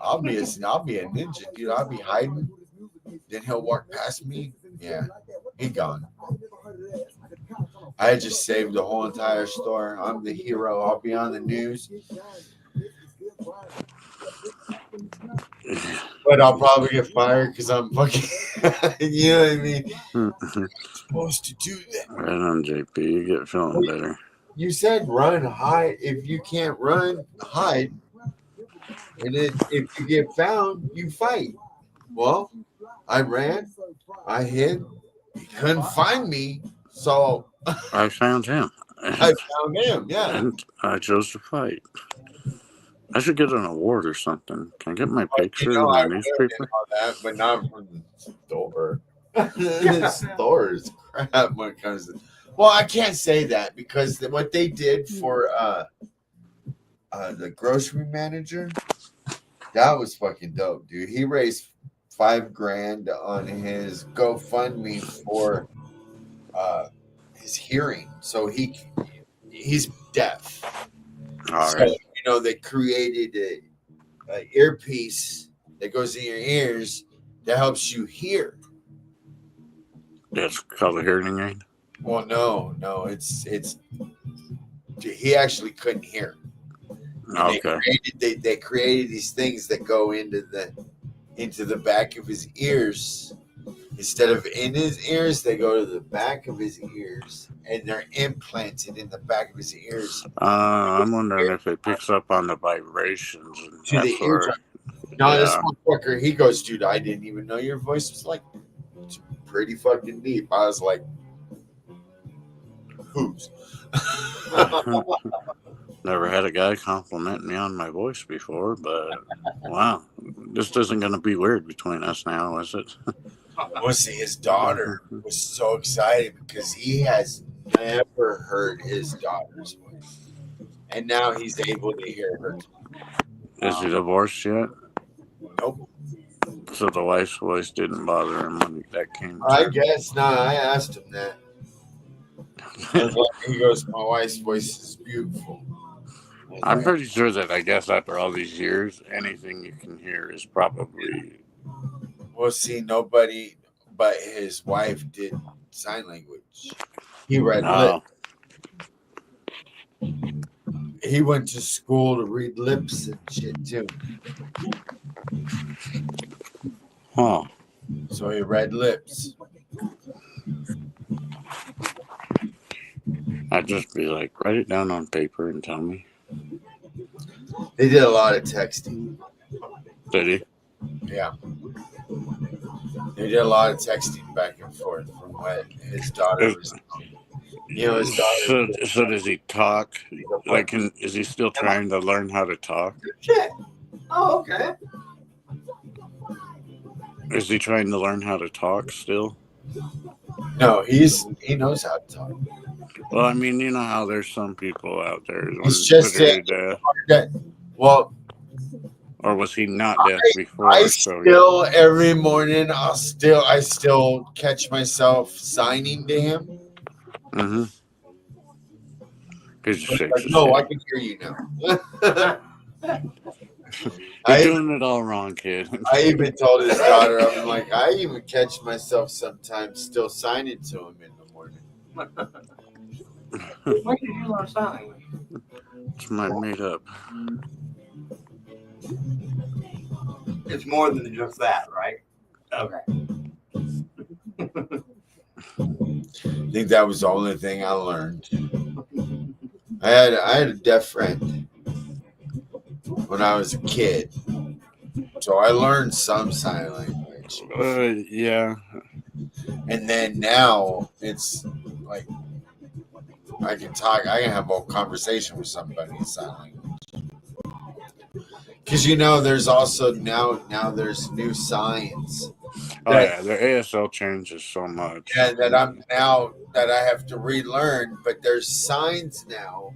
Speaker 1: I'll be a ninja, dude. I'll be hiding. Then he'll walk past me. Yeah, he gone. I just saved the whole entire store. I'm the hero. I'll be on the news. But I'll probably get fired because I'm fucking, you know what I mean? You're supposed to do that.
Speaker 4: Right on, JP. You get feeling better.
Speaker 1: You said run, hide. If you can't run, hide. And then if you get found, you fight. Well, I ran, I hid. He couldn't find me, so
Speaker 4: I found him,
Speaker 1: I found him. Yeah.
Speaker 4: and I chose to fight. I should get an award or something. Can I get my
Speaker 1: But,
Speaker 4: picture in
Speaker 1: I
Speaker 4: the
Speaker 1: would and
Speaker 4: newspaper?
Speaker 1: all that, but not from the store. The store is crap when it comes to. Well, I can't say that because what they did for the grocery manager, that was fucking dope, dude. He raised $5,000 on his GoFundMe for his hearing, so he's deaf.
Speaker 4: All
Speaker 1: So
Speaker 4: right.
Speaker 1: they created a earpiece that goes in your ears that helps you hear.
Speaker 4: It's called a hearing aid.
Speaker 1: Well, no, it's he actually couldn't hear, and
Speaker 4: Okay.
Speaker 1: they created these things that go into the back of his ears. Instead of in his ears, they go to the back of his ears, and they're implanted in the back of his ears
Speaker 4: I'm wondering if it picks up on the vibrations, and
Speaker 1: to the
Speaker 4: that's where.
Speaker 1: eardrum. No, this
Speaker 4: Yeah.
Speaker 1: motherfucker, he goes, dude, I didn't even know your voice was like it's pretty fucking deep. I was like, whose?
Speaker 4: Never had a guy compliment me on my voice before, but wow, this isn't going to be weird between us now, is it?
Speaker 1: Well, see, his daughter was so excited because he has never heard his daughter's voice, and now he's able to hear her.
Speaker 4: Is he divorced yet?
Speaker 1: Nope.
Speaker 4: So the wife's voice didn't bother him when that came
Speaker 1: I
Speaker 4: to.
Speaker 1: guess not. I asked him that. I was like, he goes, my wife's voice is beautiful.
Speaker 4: I'm pretty sure that I guess after all these years, anything you can hear is probably.
Speaker 1: Well, see, nobody but his wife did sign language. He read lips.
Speaker 4: Oh,
Speaker 1: He went to school to read lips and shit too.
Speaker 4: huh.
Speaker 1: So he read lips.
Speaker 4: I'd just be like, write it down on paper and tell me.
Speaker 1: They did a lot of texting.
Speaker 4: Did he?
Speaker 1: Yeah. They did a lot of texting back and forth from what his daughter was. His daughter.
Speaker 4: So does he talk? Like, is he still trying to learn how to talk?
Speaker 3: Shit. Oh, okay.
Speaker 4: Is he trying to learn how to talk still?
Speaker 1: No, he knows how to talk.
Speaker 4: Well, I mean, you know how there's some people out there.
Speaker 1: It's just
Speaker 4: deaf,
Speaker 1: well,
Speaker 4: or was he not deaf before?
Speaker 1: I
Speaker 4: So
Speaker 1: still every morning I still catch myself signing to him.
Speaker 4: mm-hmm. He just shakes
Speaker 1: Like,
Speaker 4: his
Speaker 1: no, I
Speaker 4: head.
Speaker 1: can hear you now.
Speaker 4: You're doing it all wrong, kid.
Speaker 1: I even told his daughter, I'm like, I even catch myself sometimes still signing to him in the morning.
Speaker 3: Why did you learn sign language?
Speaker 4: It's my made up.
Speaker 3: It's more than just that, right? Okay.
Speaker 1: I think that was the only thing I learned. I had a deaf friend when I was a kid, so I learned some sign language.
Speaker 4: Yeah.
Speaker 1: And then now it's like I can have a conversation with somebody in sign language. Because there's also now there's new signs.
Speaker 4: Oh yeah, the ASL changes so much.
Speaker 1: Yeah, that I have to relearn, but there's signs now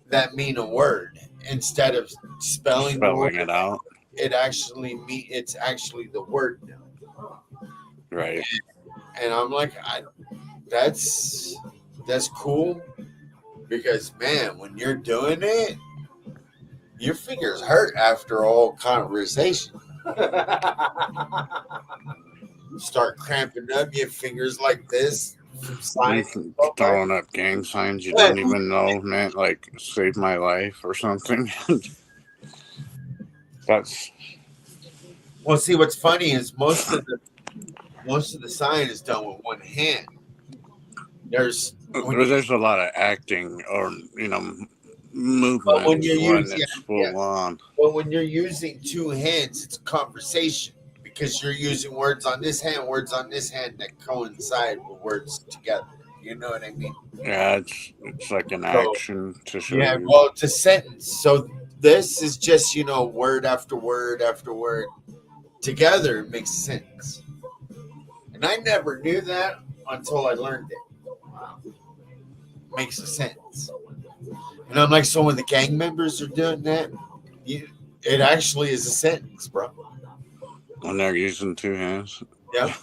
Speaker 1: that mean a word instead of spelling
Speaker 4: it out.
Speaker 1: It's actually the word now.
Speaker 4: Right.
Speaker 1: And I'm like, that's cool because man, when you're doing it, your fingers hurt after all conversation. Start cramping up your fingers like this.
Speaker 4: Throwing up gang signs you didn't even know meant like save my life or something. That's
Speaker 1: well. See, what's funny is most of the sign is done with one hand. There's when,
Speaker 4: There's a lot of acting or
Speaker 1: but when
Speaker 4: movement
Speaker 1: you're
Speaker 4: when
Speaker 1: using
Speaker 4: it's
Speaker 1: yeah,
Speaker 4: full on.
Speaker 1: but when you're using two hands, it's conversation because you're using words on this hand, words on this hand that coincide with words together. You know what I mean?
Speaker 4: Yeah, it's like an
Speaker 1: So
Speaker 4: action to show
Speaker 1: yeah,
Speaker 4: you.
Speaker 1: well, it's a sentence. So this is just word after word after word together. It makes sense, and I never knew that until I learned it. Makes a sentence, and I'm like, so when the gang members are doing that, it actually is a sentence, bro.
Speaker 4: When they're using two hands.
Speaker 1: Yeah.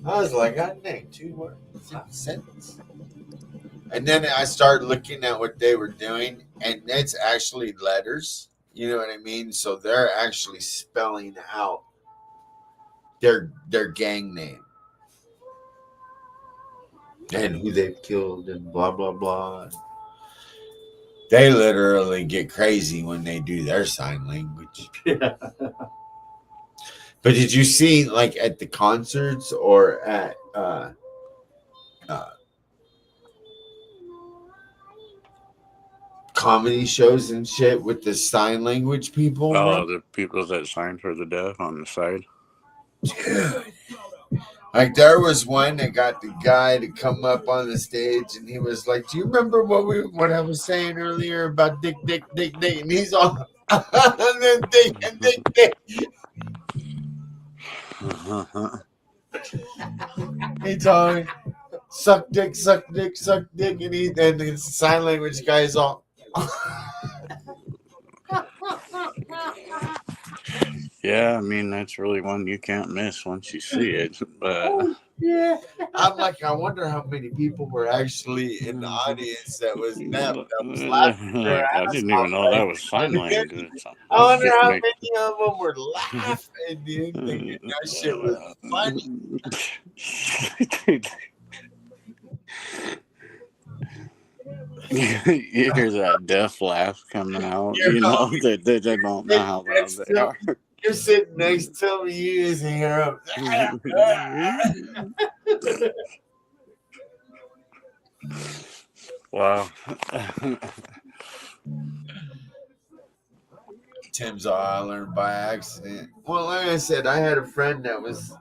Speaker 1: I was like, God dang, two words, sentence. And then I started looking at what they were doing, and it's actually letters. You know what I mean? So they're actually spelling out their gang name and who they've killed and blah blah blah. They literally get crazy when they do their sign language.
Speaker 3: Yeah.
Speaker 1: But did you see like at the concerts or at uh, comedy shows and shit with the sign language people, bro?
Speaker 4: Oh, the people that signed for the death on the side.
Speaker 1: Dude. Like there was one that got the guy to come up on the stage and he was like, do you remember what I was saying earlier about dick, dick, dick, dick? And he's all and then dick and dick, dick. He told me suck dick, suck dick, suck dick, and the sign language guy is all
Speaker 4: Yeah, I mean that's really one you can't miss once you see it. But
Speaker 1: yeah. I'm like, I wonder how many people were actually in the audience that was deaf that was laughing their
Speaker 4: like I
Speaker 1: ass
Speaker 4: didn't
Speaker 1: off.
Speaker 4: even know that was sign language.
Speaker 1: I wonder
Speaker 4: Just
Speaker 1: how
Speaker 4: make.
Speaker 1: many of them were laughing, dude, thinking that shit was funny.
Speaker 4: You hear that deaf laugh coming out.
Speaker 1: You're,
Speaker 4: They don't know how loud they are.
Speaker 1: you're sitting next to me, you just hear them.
Speaker 4: Wow.
Speaker 1: Tim's all I learned by accident. Well, like I said, I had a friend that was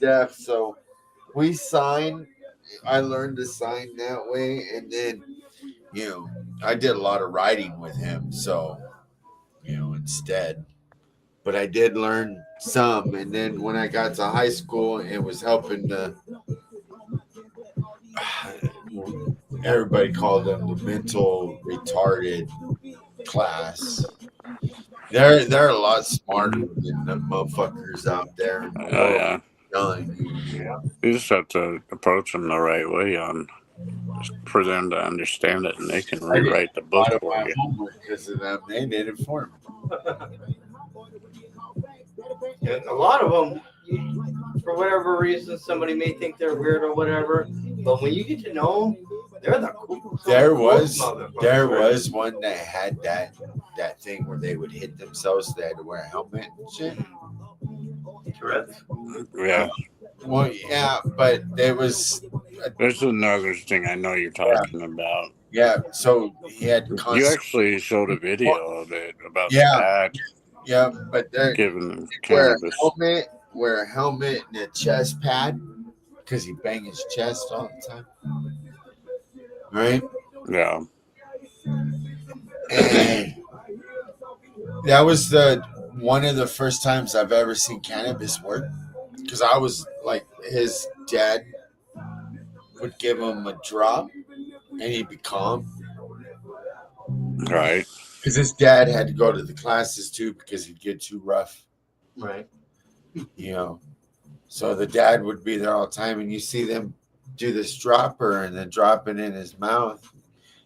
Speaker 1: deaf, so we signed. I learned to sign that way, and then I did a lot of writing with him, so instead. But I did learn some, and then when I got to high school, it was helping to. Everybody called them the mental retarded class. They're a lot smarter than the motherfuckers out there in the
Speaker 4: Oh
Speaker 1: world.
Speaker 4: yeah.
Speaker 1: Yeah.
Speaker 4: You just have to approach them the right way just for them to understand it, and they can
Speaker 1: I did
Speaker 4: rewrite the
Speaker 1: a
Speaker 4: book
Speaker 1: lot of
Speaker 4: for
Speaker 1: my
Speaker 4: you.
Speaker 1: homework because of them. They did it for me.
Speaker 3: And a lot of them, for whatever reason, somebody may think they're weird or whatever, but when you get to know them, they're the coolest.
Speaker 1: There was one that had that thing where they would hit themselves. They had to wear a helmet and shit.
Speaker 3: Tourette's.
Speaker 4: Yeah.
Speaker 1: Well, yeah, but there was
Speaker 4: There's another thing I know you're talking about.
Speaker 1: yeah. So he had
Speaker 4: You actually showed a video of it about the
Speaker 1: yeah,
Speaker 4: dad
Speaker 1: yeah, but they
Speaker 4: giving them
Speaker 1: wear
Speaker 4: cannabis.
Speaker 1: wear a helmet and a chest pad because he bang his chest all the time, right?
Speaker 4: Yeah.
Speaker 1: And that was one of the first times I've ever seen cannabis work because I was like his dad would give him a drop and he'd be calm
Speaker 4: Right.
Speaker 1: because his dad had to go to the classes too because he'd get too rough,
Speaker 3: Right.
Speaker 1: So the dad would be there all the time, and you see them do this dropper and then drop it in his mouth.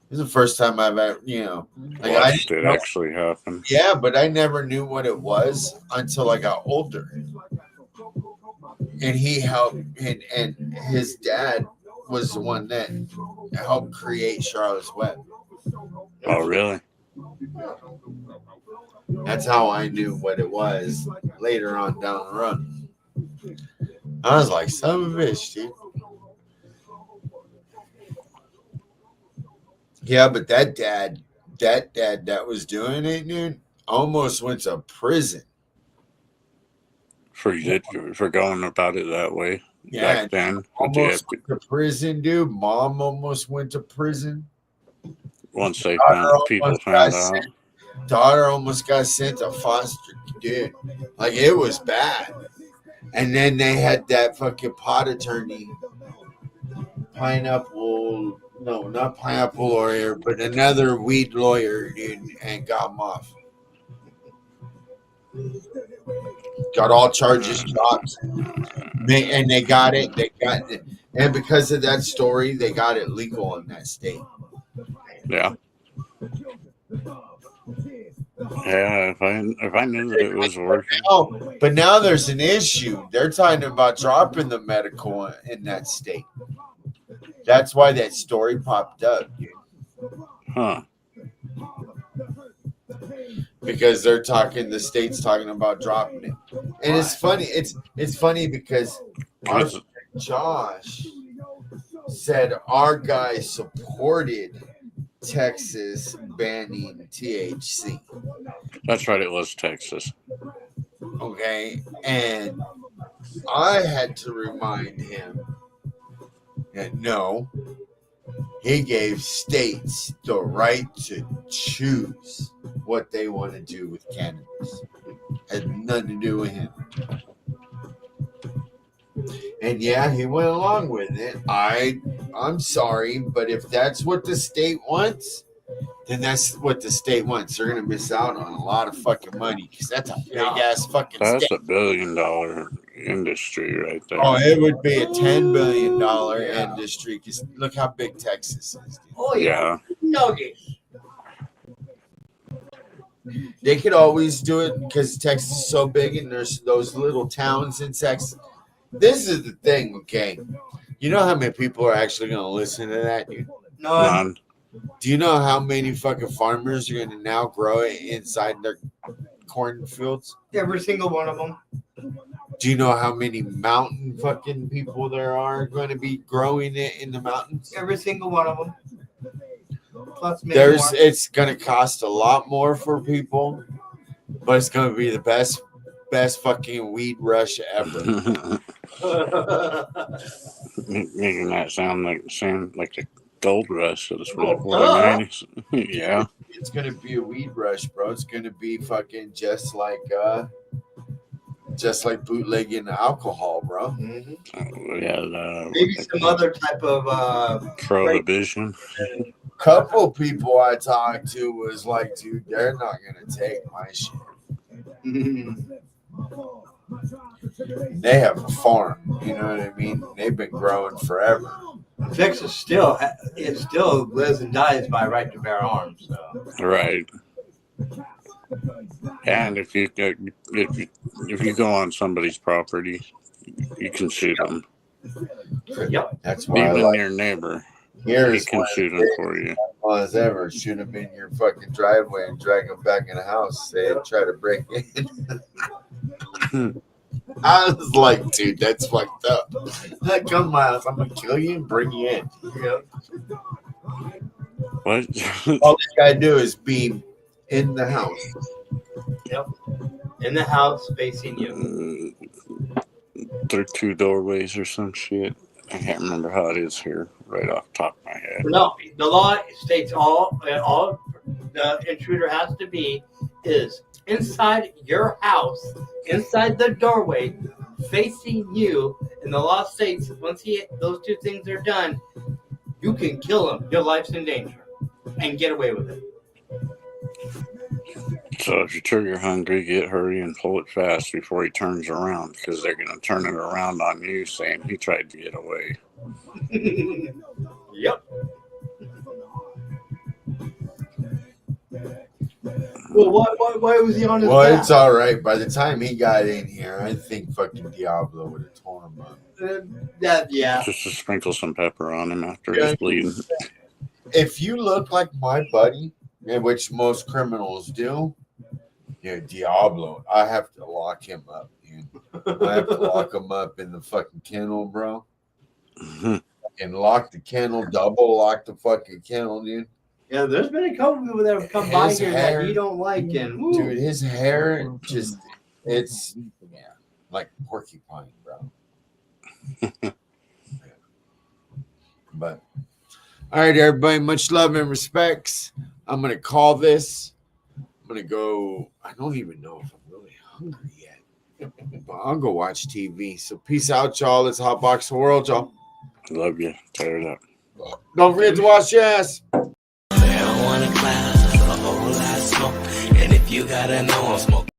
Speaker 1: This is the first time I've ever, like
Speaker 4: Watched it actually happen.
Speaker 1: Yeah, but I never knew what it was until I got older. And he helped, and his dad was the one that helped create Charlotte's Web.
Speaker 4: Oh, really?
Speaker 1: That's how I knew what it was later on down the road. I was like, son of a bitch, dude. Yeah, but that dad that was doing it, dude, almost went to prison.
Speaker 4: For going about it that way
Speaker 1: Yeah,
Speaker 4: back then. But you
Speaker 1: almost
Speaker 4: have to,
Speaker 1: went to prison, dude. Mom almost went to prison.
Speaker 4: once they
Speaker 1: Daughter
Speaker 4: found people
Speaker 1: almost got
Speaker 4: found out.
Speaker 1: sent. Daughter almost got sent to foster, dude. Like it was bad. And then they had that fucking pot attorney, pineapple. No, not pineapple lawyer, but another weed lawyer, dude, and got him off. Got all charges dropped. And they got it. They got it. And because of that story, they got it legal in that state.
Speaker 4: Yeah. Yeah, if I knew that it was working.
Speaker 1: Oh, but now there's an issue. They're talking about dropping the medical in that state. That's why that story popped up, dude.
Speaker 4: Huh.
Speaker 1: Because they're talking, the state's talking about dropping it. And it's funny. It's funny because our friend Josh said our guy supported Texas banning THC.
Speaker 4: That's right, it was Texas.
Speaker 1: Okay. And I had to remind him that no, he gave states the right to choose what they want to do with cannabis. Had nothing to do with him. And yeah, he went along with it. I'm sorry, but if that's what the state wants, then that's what the state wants. They're gonna miss out on a lot of fucking money because that's a big ass fucking
Speaker 4: That's
Speaker 1: state.
Speaker 4: $1 billion industry right there.
Speaker 1: Oh, it would be a $10 billion industry because look how big Texas is. Dude.
Speaker 3: Oh
Speaker 4: Yeah.
Speaker 3: No.
Speaker 1: They could always do it because Texas is so big and there's those little towns in Texas. This is the thing, okay? You know how many people are actually going to listen to that, dude?
Speaker 3: None.
Speaker 1: Do you know how many fucking farmers are going to now grow it inside their cornfields?
Speaker 3: Every single one of them.
Speaker 1: Do you know how many mountain fucking people there are going to be growing it in the mountains?
Speaker 3: Every single one of them. Plus maybe more.
Speaker 1: It's going to cost a lot more for people, but it's going to be the best fucking weed rush ever.
Speaker 4: Making that sound like a gold rush of the 40s. Yeah.
Speaker 1: It's going to be a weed rush, bro. It's going to be fucking just like bootlegging alcohol, bro.
Speaker 3: Mm-hmm.
Speaker 4: Yeah,
Speaker 3: Maybe some other type of
Speaker 4: prohibition.
Speaker 1: Couple people I talked to was like, dude, they're not gonna take my shit. They have a farm, you know what I mean? They've been growing forever.
Speaker 3: Texas still lives and dies by right to bear arms. So.
Speaker 4: Right. And if you go on somebody's property, you can shoot them.
Speaker 3: Yep.
Speaker 1: That's why
Speaker 4: even your neighbor. He can shoot them for you.
Speaker 1: As ever, shoot them in your fucking driveway and drag them back in the house. Say try to break in. I was like, dude, that's fucked up. Come to my house, I'm gonna kill you and bring you in.
Speaker 3: Yep.
Speaker 4: What?
Speaker 1: All you gotta do is be in the house.
Speaker 3: Yep. In the house facing you.
Speaker 4: Through 2 doorways or some shit. I can't remember how it is here, right off the top of my head.
Speaker 3: No, the law states all the intruder has to be is inside your house, inside the doorway, facing you. And the law states once those 2 things are done, you can kill him. Your life's in danger, and get away with it.
Speaker 4: So if you're trigger hungry, get hurry and pull it fast before he turns around, because they're going to turn it around on you saying he tried to get away.
Speaker 3: Yep. Well, why was he on his back?
Speaker 1: It's all right. By the time he got in here, I think fucking Diablo would have torn him up.
Speaker 3: Yeah.
Speaker 4: Just to sprinkle some pepper on him after he's bleeding.
Speaker 1: If you look like my buddy, which most criminals do, Diablo, I have to lock him up, dude. I have to lock them up in the fucking kennel, bro.
Speaker 4: Mhm.
Speaker 1: And lock the kennel, double lock the fucking kennel, dude.
Speaker 3: Yeah, there's been a couple people that have come by
Speaker 1: His
Speaker 3: here
Speaker 1: hair-
Speaker 3: that you don't like, and woo.
Speaker 1: Dude, his hair just, it's, yeah, like porcupine, bro. But, all right, everybody, much love and respects. I'm going to call this. I'm going to go, I don't even know if I'm really hungry yet. But I'll go watch TV. So peace out, y'all. Let's hotbox the world, y'all.
Speaker 4: Love you. Tear it up.
Speaker 1: Don't forget to wash your ass.
Speaker 5: Marijuana clouds, a whole lot of smoke. And if you gotta know I'm smoking.